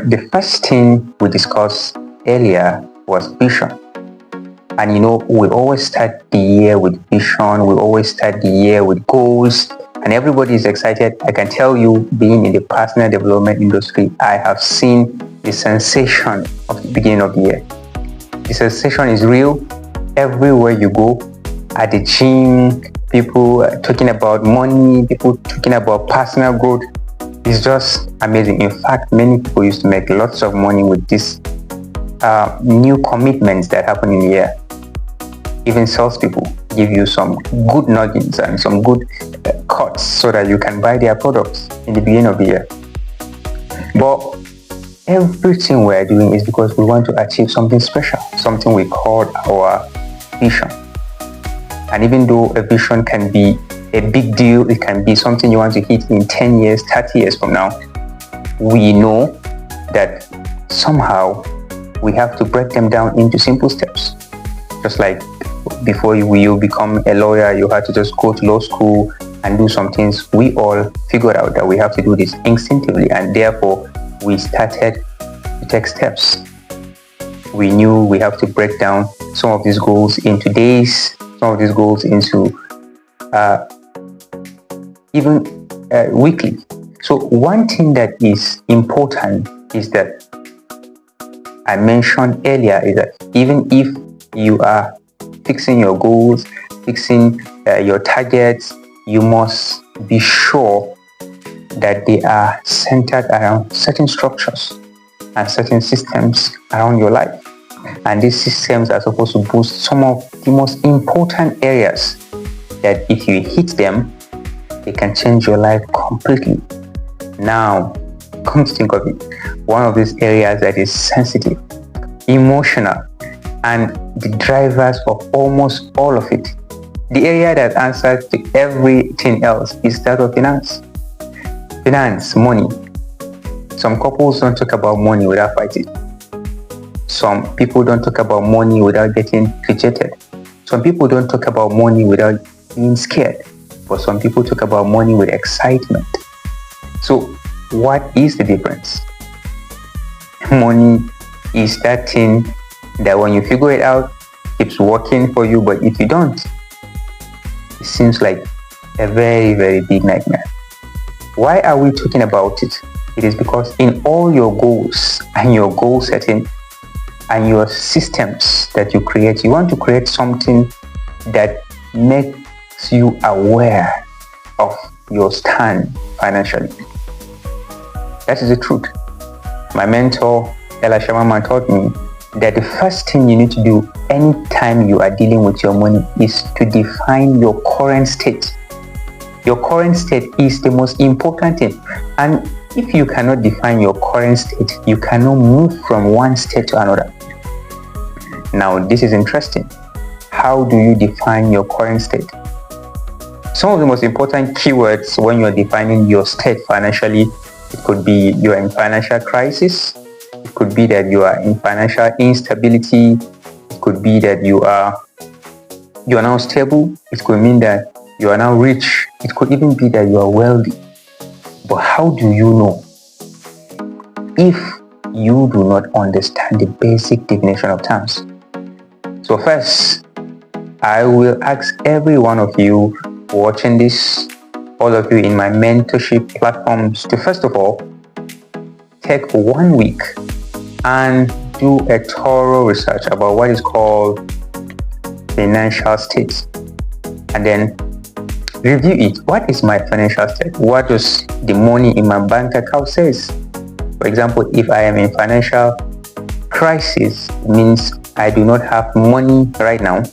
the first thing we discussed earlier was vision. And we always start the year with vision, we always start the year with goals, and everybody is excited. I can tell you, being in the personal development industry, I have seen the sensation of the beginning of the year. The sensation is real. Everywhere you go, at the gym, people talking about money, people talking about personal growth. It's just amazing. In fact, many people used to make lots of money with these new commitments that happen in the year. Even salespeople give you some good nuggets and some good cuts so that you can buy their products in the beginning of the year. But everything we're doing is because we want to achieve something special, something we call our vision. And even though a vision can be a big deal, it can be something you want to hit in 10 years, 30 years from now, we know that somehow we have to break them down into simple steps. Just like before you become a lawyer, you had to just go to law school and do some things. We all figured out that we have to do this instinctively, and therefore we started to take steps. We knew we have to break down some of these goals into days, some of these goals into even weekly. So one thing that is important is that I mentioned earlier is that even if you are fixing your goals, fixing your targets, you must be sure that they are centered around certain structures and certain systems around your life. And these systems are supposed to boost some of the most important areas that if you hit them, they can change your life completely. Now, come to think of it, one of these areas that is sensitive, emotional, and the drivers of almost all of it, the area that answers to everything else, is that of finance. Finance, money. Some couples don't talk about money without fighting. Some people don't talk about money without getting rejected. Some people don't talk about money without being scared. But some people talk about money with excitement. So what is the difference? Money is that thing that when you figure it out, keeps working for you, but if you don't, it seems like a very, very big nightmare. Why are we talking about it? It is because in all your goals and your goal setting and your systems that you create, you want to create something that makes you aware of your stand financially. That is the truth. My mentor, Ella Shamama, taught me that the first thing you need to do anytime you are dealing with your money is to define your current state. Your current state is the most important thing. And if you cannot define your current state, you cannot move from one state to another. Now, this is interesting. How do you define your current state? Some of the most important keywords when you're defining your state financially, it could be you're in financial crisis. It could be that you are in financial instability. It could be that you are now stable. It could mean that you are now rich. It could even be that you are wealthy. But how do you know if you do not understand the basic definition of terms? So first, I will ask every one of you watching this, all of you in my mentorship platforms, to first of all, take 1 week and do a thorough research about what is called financial state. And then review it. What is my financial state? What does the money in my bank account says? For example, if I am in financial crisis, it means I do not have money right now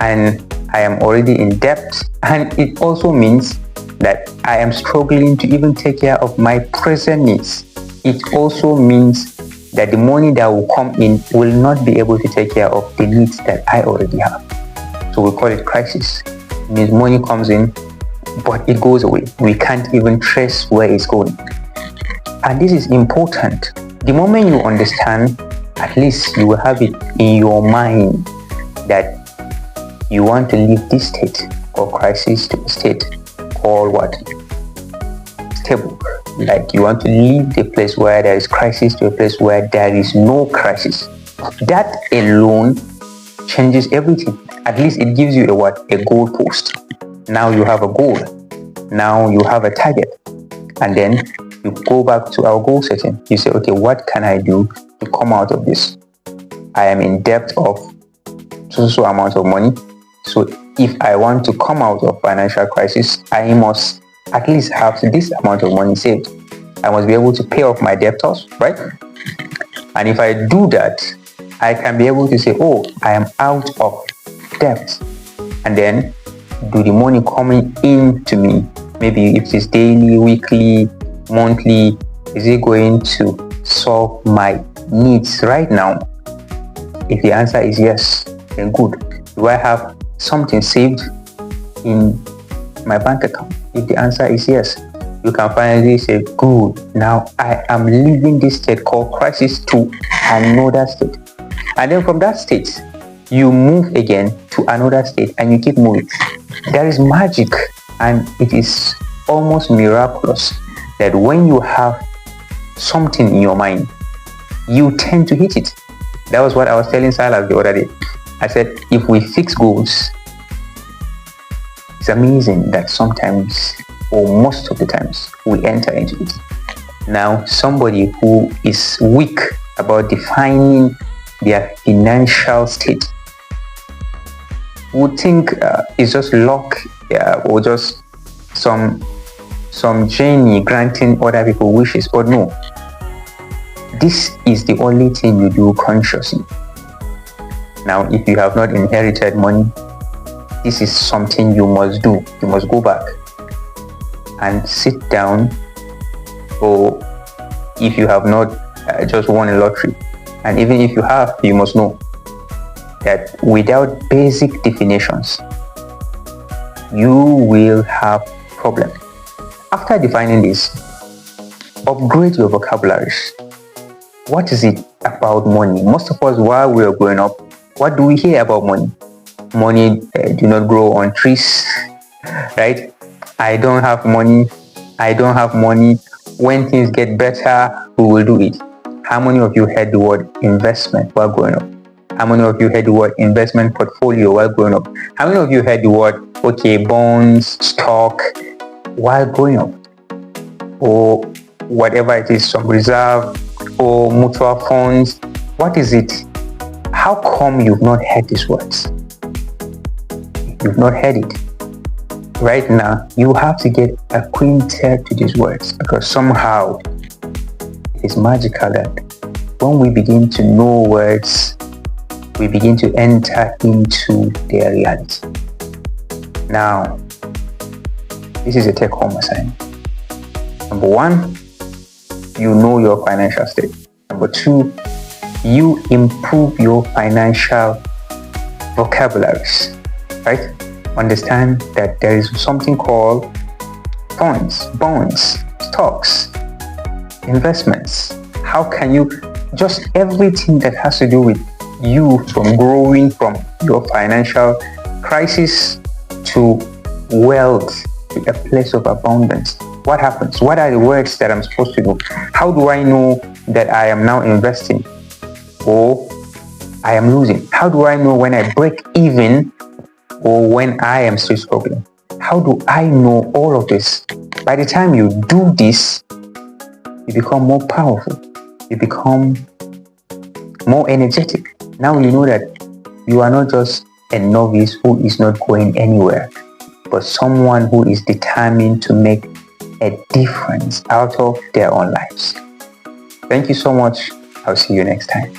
and I am already in debt, and it also means that I am struggling to even take care of my present needs. It also means that the money that will come in will not be able to take care of the needs that I already have. So we call it crisis. It means money comes in, but it goes away. We can't even trace where it's going. And this is important. The moment you understand, at least you will have it in your mind that you want to leave this state or crisis to a state called what? Stable. like you want to leave the place where there is crisis to a place where there is no crisis. That alone changes everything. At least it gives you a goal post. Now you have a goal. Now you have a target. And then you go back to our goal setting. You say, okay, what can I do to come out of this? I am in debt of so amount of money. So if I want to come out of financial crisis, I must at least have this amount of money saved. I must be able to pay off my debtors, right? And if I do that, I can be able to say, oh, I am out of debt. And then do the money coming in to me, maybe if it's daily, weekly, monthly, is it going to solve my needs right now? If the answer is yes, then good. Do I have something saved in my bank account? If the answer is yes, you can finally say, good, now I am leaving this state called crisis to another state. And then from that state, you move again to another state and you keep moving. There is magic, and it is almost miraculous that when you have something in your mind, you tend to hit it. That was what I was telling Silas the other day. I said, if we fix goals, it's amazing that sometimes, or most of the times, we enter into it. Now, somebody who is weak about defining their financial state would think it's just luck, or just some genie granting other people wishes. But no, this is the only thing you do consciously. Now, if you have not inherited money, this is something you must do. You must go back and sit down, or if you have not just won a lottery, and even if you have, you must know that without basic definitions, you will have problems. After defining this, upgrade your vocabularies. What is it about money? Most of us, while we are growing up, what do we hear about money? Money do not grow on trees, right? I don't have money. I don't have money. When things get better, we will do it. How many of you heard the word investment while growing up? How many of you heard the word investment portfolio while growing up? How many of you heard the word, okay, bonds, stock, while growing up? Or whatever it is, some reserve or mutual funds. What is it? How come you've not heard these words? You've not heard it. Right now, you have to get acquainted to these words, because somehow it's magical that when we begin to know words, we begin to enter into their reality. Now, this is a take-home assignment. Number one, you know your financial state. Number two, you improve your financial vocabularies, right? Understand that there is something called funds, bonds, stocks, investments. How can you, just everything that has to do with you from growing from your financial crisis to wealth, to a place of abundance. What happens? What are the words that I'm supposed to do? How do I know that I am now investing or I am losing? How do I know when I break even or when I am still struggling? How do I know all of this? By the time you do this, you become more powerful. You become more energetic. Now you know that you are not just a novice who is not going anywhere, but someone who is determined to make a difference out of their own lives. Thank you so much. I'll see you next time.